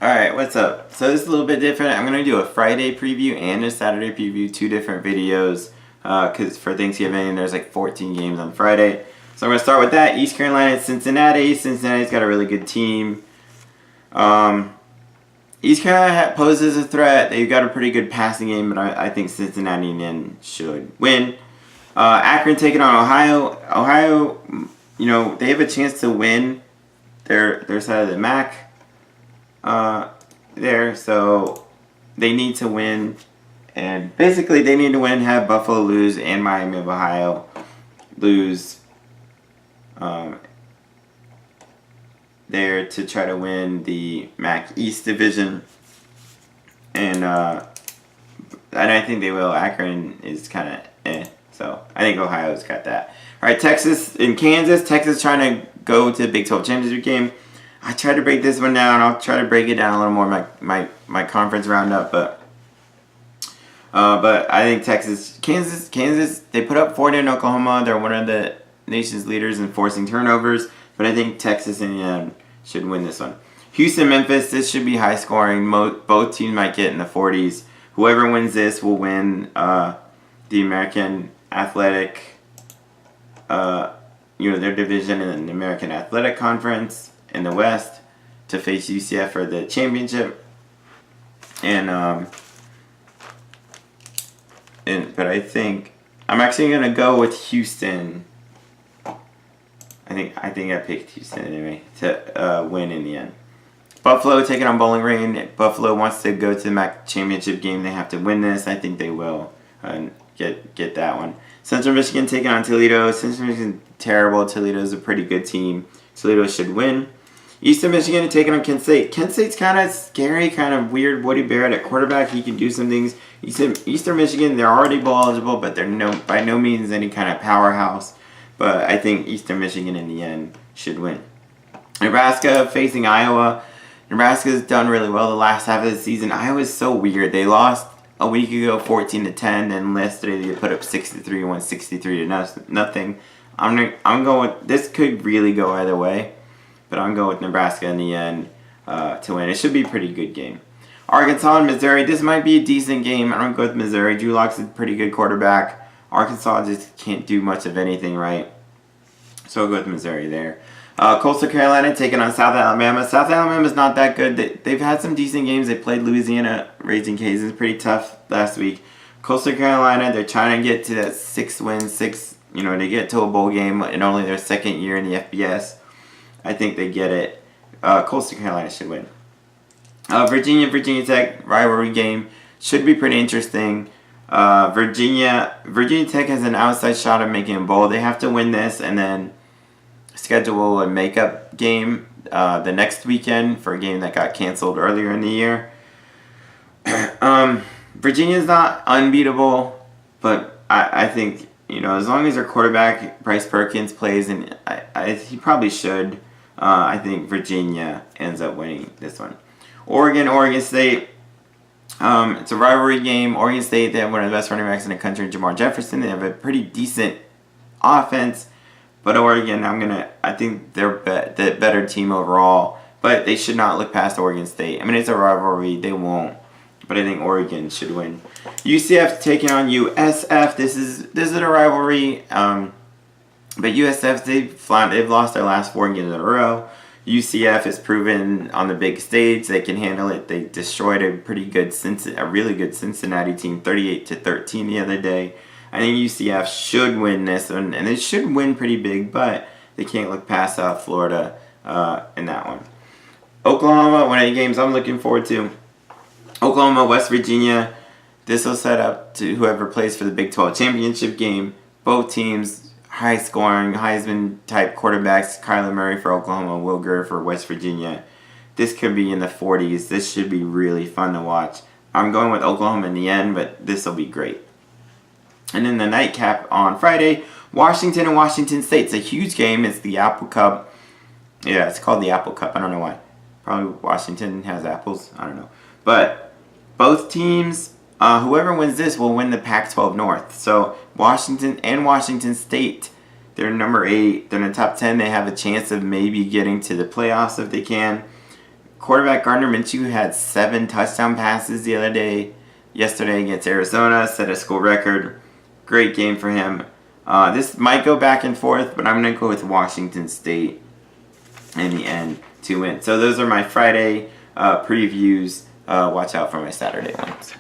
Alright, what's up? So this is a little bit different. I'm going to do a Friday preview and a Saturday preview, two different videos, because for Thanksgiving there's like 14 games on Friday. So I'm going to start with that. East Carolina, Cincinnati. Cincinnati's got a really good team. East Carolina poses a threat. They've got a pretty good passing game, but I think Cincinnati in the end should win. Akron taking on Ohio. Ohio, they have a chance to win their side of the MAC there, so they need to win, and basically they need to win, have Buffalo lose, and Miami of Ohio lose there to try to win the MAC East division, and I think they will. Akron is kind of so I think Ohio's got that. All right, Texas and Kansas. Texas trying to go to the Big 12 championship game. I tried to break this one down. I'll try to break it down a little more my conference roundup, but I think Kansas, they put up 40 in Oklahoma. They're one of the nation's leaders in forcing turnovers, but I think Texas in the end should win this one. Houston, Memphis, this should be high scoring. Both teams might get in the 40s. Whoever wins this will win the American Athletic, their division in the American Athletic Conference in the West to face UCF for the championship. But I think I'm actually gonna go with Houston. I think I picked Houston anyway to win in the end. Buffalo taking on Bowling Green. Buffalo wants to go to the MAC championship game. They have to win this. I think they will get that one. Central Michigan taking on Toledo. Central Michigan terrible. Toledo's a pretty good team. Toledo should win. Eastern Michigan taking on Kent State. Kent State's kind of scary, kind of weird. Woody Barrett at quarterback. He can do some things. Eastern Michigan, they're already bowl eligible, but they're by no means any kind of powerhouse. But I think Eastern Michigan in the end should win. Nebraska facing Iowa. Nebraska's done really well the last half of the season. Iowa's so weird. They lost a week ago 14-10, and yesterday they put up 63, won 63 to nothing. I'm going with, this could really go either way, but I'm going with Nebraska in the end to win. It should be a pretty good game. Arkansas and Missouri, this might be a decent game. I'm going to go with Missouri. Drew Lock's a pretty good quarterback. Arkansas just can't do much of anything right, so I'll go with Missouri there. Coastal Carolina taking on South Alabama. South Alabama's not that good. They've had some decent games. They played Louisiana Raging Cajuns pretty tough last week. Coastal Carolina, they're trying to get to that 6-win, to get to a bowl game in only their second year in the FBS. I think they get it. Coastal Carolina should win. Virginia Tech rivalry game should be pretty interesting. Virginia Tech has an outside shot of making a bowl. They have to win this and then schedule a makeup game the next weekend for a game that got canceled earlier in the year. Virginia's not unbeatable, but I think as long as their quarterback Bryce Perkins plays, and he probably should. I think Virginia ends up winning this one. Oregon State. It's a rivalry game. Oregon State, they have one of the best running backs in the country, Jamar Jefferson. They have a pretty decent offense. But Oregon, I think they're the better team overall. But they should not look past Oregon State. I mean, it's a rivalry. They won't. But I think Oregon should win. UCF taking on USF. This is a rivalry. But USF, they've lost their last 4 games in a row. UCF has proven on the big stage they can handle it. They destroyed a really good Cincinnati team, 38-13 the other day. I think UCF should win this one, and they should win pretty big, but they can't look past South Florida in that one. Oklahoma, one of the games I'm looking forward to. Oklahoma, West Virginia. This will set up to whoever plays for the Big 12 championship game. Both teams, high scoring, Heisman type quarterbacks. Kyler Murray for Oklahoma, Will Grier for West Virginia. This could be in the 40s. This should be really fun to watch. I'm going with Oklahoma in the end, but this will be great. And then the nightcap on Friday, Washington and Washington State. It's a huge game. It's the Apple Cup. Yeah, it's called the Apple Cup. I don't know why. Probably Washington has apples. I don't know. But both teams, whoever wins this will win the Pac-12 North. So Washington and Washington State, they're number 8. They're in the top 10. They have a chance of maybe getting to the playoffs if they can. quarterback Gardner Minshew had 7 touchdown passes yesterday against Arizona, set a school record. Great game for him. This might go back and forth, but I'm going to go with Washington State in the end to win. So those are my Friday previews. Watch out for my Saturday ones.